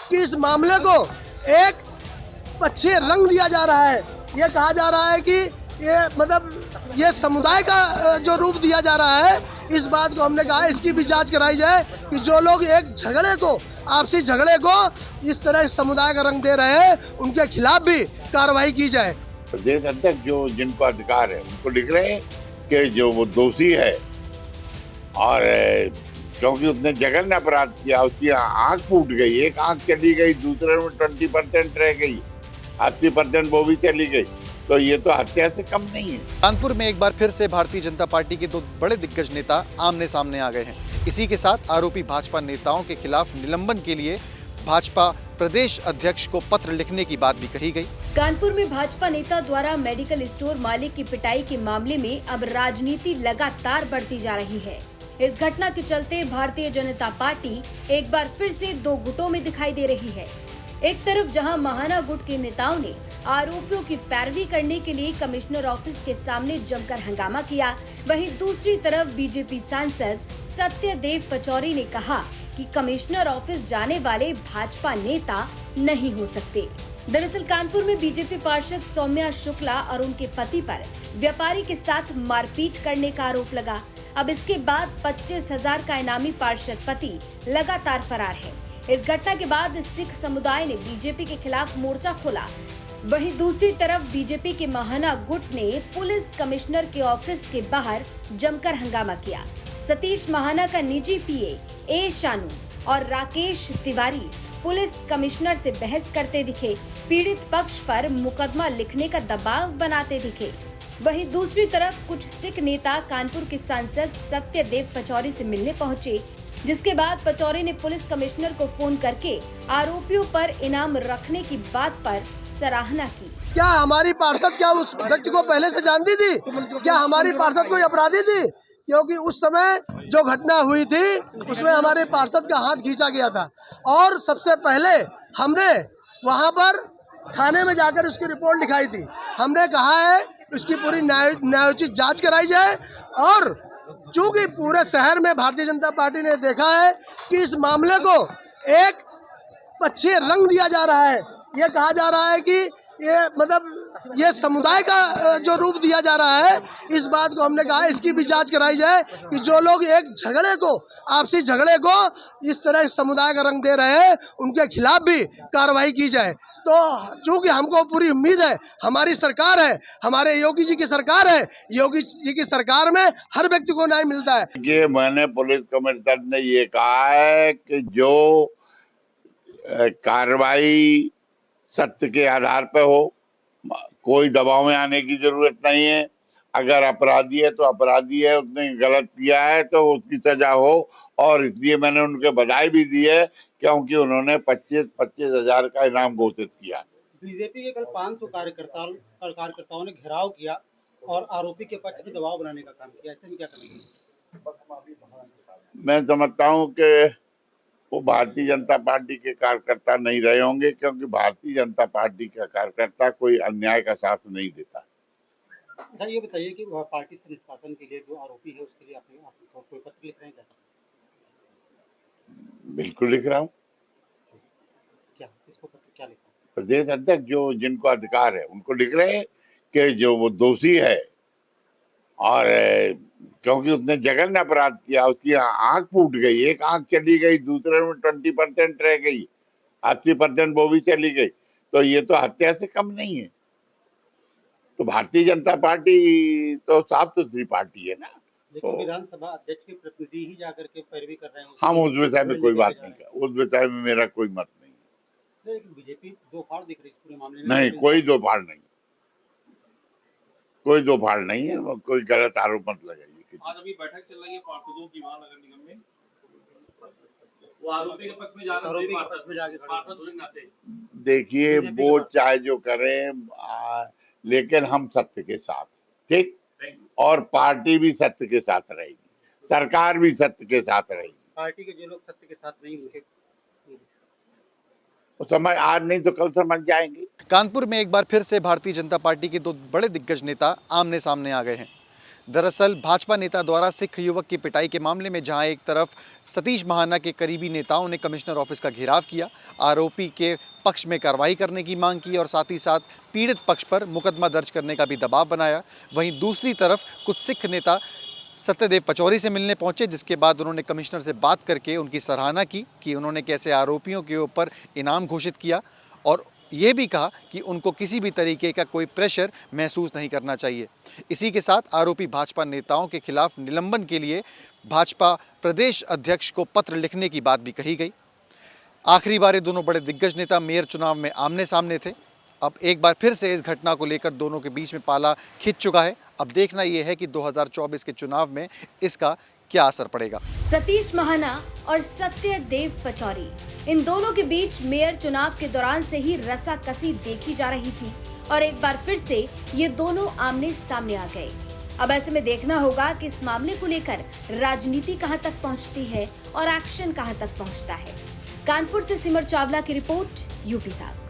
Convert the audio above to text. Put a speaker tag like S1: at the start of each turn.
S1: कि इस मामले को एक अच्छे रंग दिया जा रहा है। ये कहा जा रहा है कि ये समुदाय का जो रूप दिया जा रहा है। इस बात को हमने कहा इसकी भी जांच कराई जाए कि जो लोग एक झगड़े को, आपसी झगड़े को इस तरह समुदाय का रंग दे रहे हैं, उनके खिलाफ भी कार्रवाई की जाए।
S2: प्रदेश अध्यक्ष जो जिनको अधिकार है उनको लिख रहे हैं कि जो वो दोषी है और क्योंकि उसने जघन्य अपराध किया, उसकी आंख फूट गई, एक आंख चली गई, दूसरे में 20% रह गई, 80% वो भी चली गई, तो ये तो हत्या से कम नहीं है।
S3: कानपुर में एक बार फिर से भारतीय जनता पार्टी के दो बड़े दिग्गज नेता आमने सामने आ गए हैं। इसी के साथ आरोपी भाजपा नेताओं के खिलाफ निलंबन के लिए भाजपा प्रदेश अध्यक्ष को पत्र लिखने की बात भी कही गई।
S4: कानपुर में भाजपा नेता द्वारा मेडिकल स्टोर मालिक की पिटाई के मामले में अब राजनीति लगातार बढ़ती जा रही है। इस घटना के चलते भारतीय जनता पार्टी एक बार फिर से दो गुटों में दिखाई दे रही है। एक तरफ जहां महाना गुट के नेताओं ने आरोपियों की पैरवी करने के लिए कमिश्नर ऑफिस के सामने जमकर हंगामा किया, वहीं दूसरी तरफ बीजेपी सांसद सत्यदेव पचौरी ने कहा कि कमिश्नर ऑफिस जाने वाले भाजपा नेता नहीं हो सकते। दरअसल कानपुर में बीजेपी पार्षद सौम्या शुक्ला और उनके पति पर व्यापारी के साथ मारपीट करने का आरोप लगा। अब इसके बाद 25,000 का इनामी पार्षद पति लगातार फरार है। इस घटना के बाद सिख समुदाय ने बीजेपी के खिलाफ मोर्चा खोला। वहीं दूसरी तरफ बीजेपी के महाना गुट ने पुलिस कमिश्नर के ऑफिस के बाहर जमकर हंगामा किया। सतीश महाना का निजी पीए ए शानू और राकेश तिवारी पुलिस कमिश्नर से बहस करते दिखे, पीड़ित पक्ष पर मुकदमा लिखने का दबाव बनाते दिखे। वहीं दूसरी तरफ कुछ सिख नेता कानपुर के सांसद सत्यदेव पचौरी से मिलने पहुंचे, जिसके बाद पचौरी ने पुलिस कमिश्नर को फोन करके आरोपियों पर इनाम रखने की बात पर सराहना की।
S1: क्या हमारी पार्षद क्या उस व्यक्ति को पहले से जानती थी? क्या हमारी पार्षद कोई अपराधी थी? क्योंकि उस समय जो घटना हुई थी उसमें हमारे पार्षद का हाथ खींचा गया था और सबसे पहले हमने वहां पर थाने में जाकर उसकी रिपोर्ट लिखाई थी। हमने कहा है उसकी पूरी न्यायोचित जांच कराई जाए और चूंकि पूरे शहर में भारतीय जनता पार्टी ने देखा है कि इस मामले को एक अच्छे रंग दिया जा रहा है। ये कहा जा रहा है कि ये समुदाय का जो रूप दिया जा रहा है। इस बात को हमने कहा इसकी भी जांच कराई जाए कि जो लोग एक झगड़े को, आपसी झगड़े को इस तरह समुदाय का रंग दे रहे हैं, उनके खिलाफ भी कार्रवाई की जाए। तो चूंकि हमको पूरी उम्मीद है, हमारी सरकार है, हमारे योगी जी की सरकार है, योगी जी की सरकार में हर व्यक्ति को न्याय मिलता है।
S2: ये मैंने पुलिस कमिश्नर ने ये कहा है कि जो कार्रवाई सत्य के आधार पर हो, कोई दबाव में आने की जरूरत नहीं है। अगर अपराधी है तो अपराधी है, उसने गलत किया है तो उसकी सजा हो। और इसलिए मैंने उनके बधाई भी दी है क्योंकि उन्होंने 25,000 का इनाम घोषित किया।
S5: बीजेपी के कल 500 कार्यकर्ताओं ने घेराव किया और आरोपी के पक्ष में दबाव बनाने का काम किया। ऐसे में क्या करेंगे?
S2: मैं समझता हूँ कि वो भारतीय जनता पार्टी के कार्यकर्ता नहीं रहे होंगे, क्योंकि भारतीय जनता पार्टी का कार्यकर्ता कोई अन्याय का साथ नहीं देता।
S5: अच्छा, ये बताइए कि पार्टी से निष्कासन के लिए जो आरोपी है उसके लिए आप कोई पत्र लिख रहे हैं क्या?
S2: बिल्कुल लिख रहा हूँ।
S5: क्या इसको पत्र क्या लिखा?
S2: प्रदेश अध्यक्ष जो जिनको अधिकार है उनको लिख रहे हैं कि जो वो दोषी है और क्योंकि उसने जघन्य अपराध किया, उसकी आंख फूट गई, एक आंख चली गई, दूसरे में 20% रह गई, 80% वो भी चली गई, तो ये तो हत्या से कम नहीं है। तो भारतीय जनता पार्टी तो साफ सुथरी पार्टी है ना।
S5: लेकिन तो विधानसभा अध्यक्ष के प्रतिनिधि ही जाकर के पैरवी कर रहे हैं।
S2: हम उस विषय में कोई बात नहीं कर, उस विषय में मेरा कोई मत नहीं।
S5: लेकिन बीजेपी दो फाड़ दिख रही है पूरे मामले में।
S2: नहीं, कोई दो फाड़ नहीं, कोई दो फाड़ नहीं है। कोई गलत आरोप मत लगाइए।
S6: आज अभी बैठक चल रही है पार्षदों की वहाँ नगर निगम में, वो आरोपी के पक्ष में जाकर
S2: देखिए वो चाहे जो करें, लेकिन हम सत्य के साथ, ठीक, और पार्टी भी सत्य के साथ रहेगी, सरकार भी सत्य के साथ रहेगी।
S5: पार्टी के जो लोग सत्य के साथ नहीं होंगे
S2: वो समझ आज नहीं तो कल समझ जाएंगे।
S3: कानपुर में एक बार फिर से भारतीय जनता पार्टी के दो बड़े दिग्गज नेता आमने सामने आ गए हैं। दरअसल भाजपा नेता द्वारा सिख युवक की पिटाई के मामले में जहां एक तरफ सतीश महाना के करीबी नेताओं ने कमिश्नर ऑफिस का घेराव किया, आरोपी के पक्ष में कार्रवाई करने की मांग की और साथ ही साथ पीड़ित पक्ष पर मुकदमा दर्ज करने का भी दबाव बनाया, वहीं दूसरी तरफ कुछ सिख नेता सत्यदेव पचौरी से मिलने पहुंचे, जिसके बाद उन्होंने कमिश्नर से बात करके उनकी सराहना की कि उन्होंने कैसे आरोपियों के ऊपर इनाम घोषित किया और ये भी कहा कि उनको किसी भी तरीके का कोई प्रेशर महसूस नहीं करना चाहिए। इसी के साथ आरोपी भाजपा नेताओं के खिलाफ निलंबन के लिए भाजपा प्रदेश अध्यक्ष को पत्र लिखने की बात भी कही गई। आखिरी बार ये दोनों बड़े दिग्गज नेता मेयर चुनाव में आमने सामने थे। अब एक बार फिर से इस घटना को लेकर दोनों के बीच में पाला खिंच चुका है। अब देखना यह है कि 2024 के चुनाव में इसका क्या असर पड़ेगा।
S4: सतीश महाना और सत्यदेव पचौरी, इन दोनों के बीच मेयर चुनाव के दौरान से ही रस्साकसी देखी जा रही थी और एक बार फिर से ये दोनों आमने सामने आ गए। अब ऐसे में देखना होगा कि इस मामले को लेकर राजनीति कहां तक पहुंचती है और एक्शन कहां तक पहुंचता है। कानपुर से सिमर चावला की रिपोर्ट, यूपी तक।